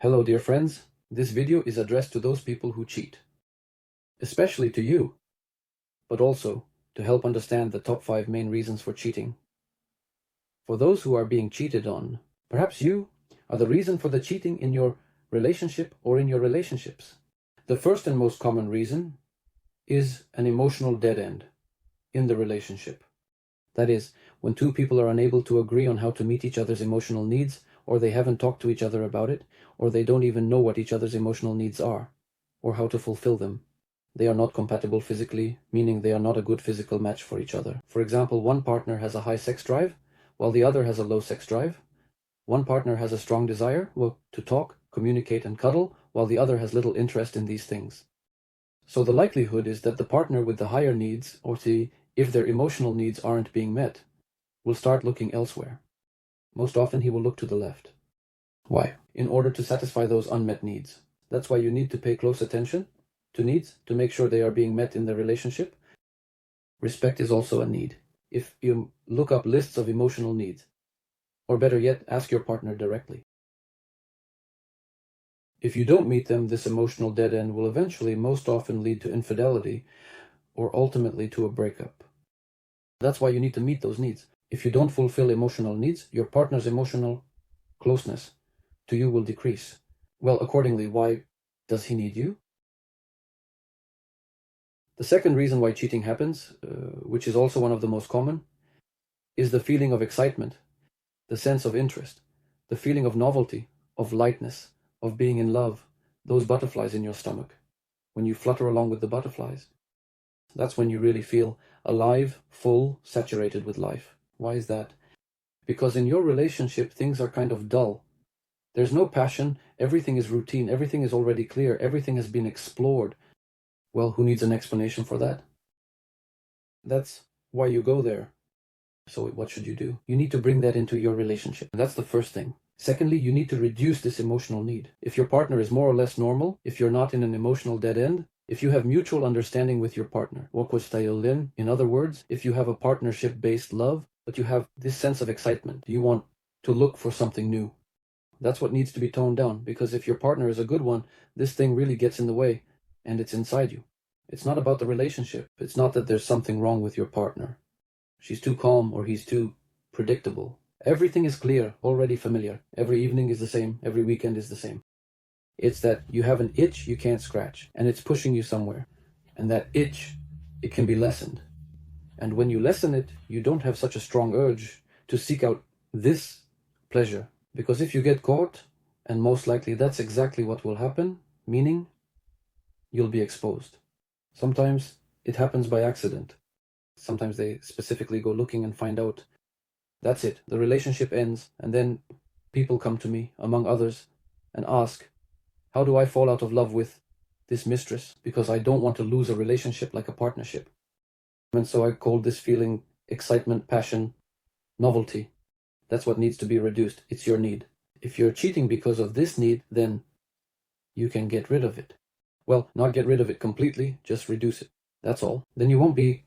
Hello, dear friends. This video is addressed to those people who cheat, especially to you, but also to help understand the top 5 main reasons for cheating. For those who are being cheated on, perhaps you are the reason for the cheating in your relationship or in your relationships. The first and most common reason is an emotional dead end in the relationship. That is, when two people are unable to agree on how to meet each other's emotional needs, or they haven't talked to each other about it, or they don't even know what each other's emotional needs are, or how to fulfill them. They are not compatible physically, meaning they are not a good physical match for each other. For example, one partner has a high sex drive, while the other has a low sex drive. One partner has a strong desire to talk, communicate, and cuddle, while the other has little interest in these things. So the likelihood is that the partner with the higher needs, or if their emotional needs aren't being met, will start looking elsewhere. Most often he will look to the left. Why? In order to satisfy those unmet needs. That's why you need to pay close attention to needs to make sure they are being met in the relationship. Respect is also a need. If you look up lists of emotional needs, or better yet, ask your partner directly. If you don't meet them, this emotional dead end will eventually most often lead to infidelity or ultimately to a breakup. That's why you need to meet those needs. If you don't fulfill emotional needs, your partner's emotional closeness to you will decrease. Well, accordingly, why does he need you? The second reason why cheating happens, which is also one of the most common, is the feeling of excitement, the sense of interest, the feeling of novelty, of lightness, of being in love, those butterflies in your stomach. When you flutter along with the butterflies, that's when you really feel alive, full, saturated with life. Why is that? Because in your relationship, things are kind of dull. There's no passion, everything is routine, everything is already clear, everything has been explored. Well, who needs an explanation for that? That's why you go there. So what should you do? You need to bring that into your relationship. That's the first thing. Secondly, you need to reduce this emotional need. If your partner is more or less normal, if you're not in an emotional dead end, if you have mutual understanding with your partner, in other words, if you have a partnership-based love, but you have this sense of excitement, you want to look for something new. That's what needs to be toned down, because if your partner is a good one, this thing really gets in the way, and it's inside you. It's not about the relationship. It's not that there's something wrong with your partner. She's too calm or he's too predictable. Everything is clear, already familiar. Every evening is the same. Every weekend is the same. It's that you have an itch you can't scratch, and it's pushing you somewhere. And that itch, it can be lessened. And when you lessen it, you don't have such a strong urge to seek out this pleasure. Because if you get caught, and most likely that's exactly what will happen, meaning you'll be exposed. Sometimes it happens by accident. Sometimes they specifically go looking and find out. That's it. The relationship ends, and then people come to me, among others, and ask, how do I fall out of love with this mistress? Because I don't want to lose a relationship like a partnership. And so I call this feeling excitement, passion, novelty. That's what needs to be reduced. It's your need. If you're cheating because of this need, then you can get rid of it. Well, not get rid of it completely, just reduce it. That's all. Then you won't be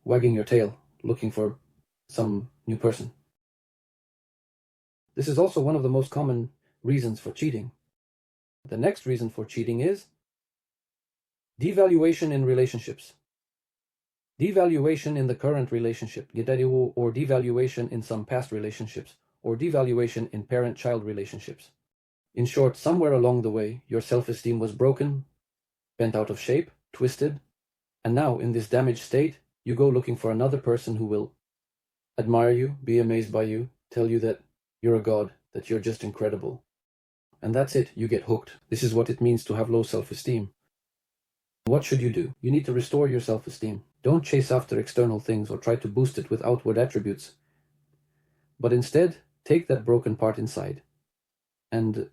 wagging your tail looking for some new person. This is also one of the most common reasons for cheating. The next reason for cheating is devaluation in relationships. Devaluation in the current relationship, or devaluation in some past relationships, or devaluation in parent-child relationships. In short, somewhere along the way, your self-esteem was broken, bent out of shape, twisted, and now, in this damaged state, you go looking for another person who will admire you, be amazed by you, tell you that you're a god, that you're just incredible. And that's it, you get hooked. This is what it means to have low self-esteem. What should you do? You need to restore your self-esteem. Don't chase after external things or try to boost it with outward attributes. But instead, take that broken part inside and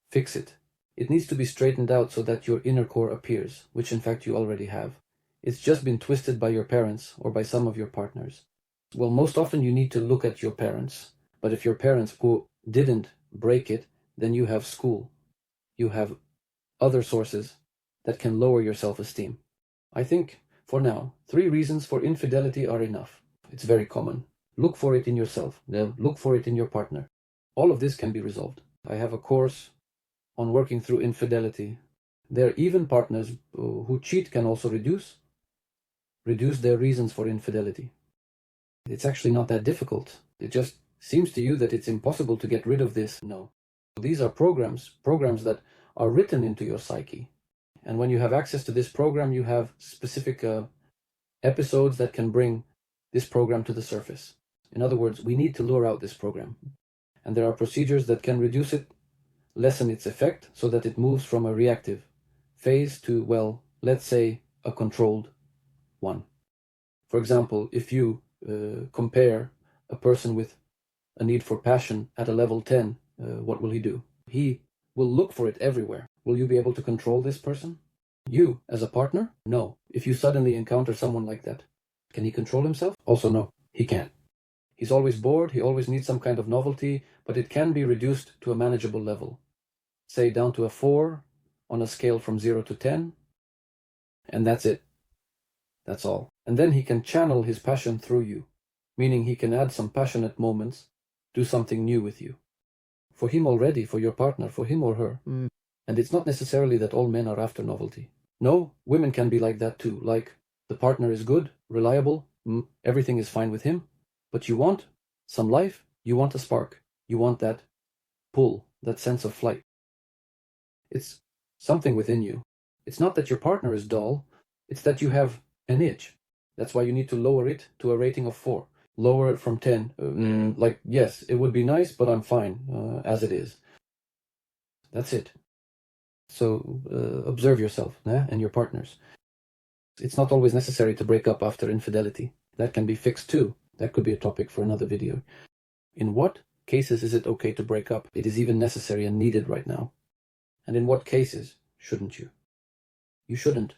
fix it. It needs to be straightened out so that your inner core appears, which in fact you already have. It's just been twisted by your parents or by some of your partners. Well, most often you need to look at your parents. But if your parents who didn't break it, then you have school. You have other sources that can lower your self-esteem. I think, for now, 3 reasons for infidelity are enough. It's very common. Look for it in yourself. Then look for it in your partner. All of this can be resolved. I have a course on working through infidelity. There, even partners who cheat can also reduce their reasons for infidelity. It's actually not that difficult. It just seems to you that it's impossible to get rid of this. No. These are programs that are written into your psyche. And when you have access to this program, you have specific episodes that can bring this program to the surface. In other words, we need to lure out this program. And there are procedures that can reduce it, lessen its effect, so that it moves from a reactive phase to, well, let's say, a controlled one. For example, if you compare a person with a need for passion at a level 10, what will he do? He will look for it everywhere. Will you be able to control this person? You, as a partner? No. If you suddenly encounter someone like that, can he control himself? Also no, he can't. He's always bored, he always needs some kind of novelty, but it can be reduced to a manageable level. Say down to a 4 on a scale from 0 to 10, and that's it. That's all. And then he can channel his passion through you, meaning he can add some passionate moments, do something new with you. For him already, for your partner, for him or her. And it's not necessarily that all men are after novelty. No, women can be like that too. Like, the partner is good, reliable, everything is fine with him, but you want some life, you want a spark, you want that pull, that sense of flight. It's something within you. It's not that your partner is dull, it's that you have an itch. That's why you need to lower it to a rating of 4. Lower it from 10. Like, yes, it would be nice, but I'm fine as it is. That's it. So observe yourself and your partners. It's not always necessary to break up after infidelity. That can be fixed too. That could be a topic for another video. In what cases is it okay to break up? It is even necessary and needed right now. And in what cases shouldn't you? You shouldn't.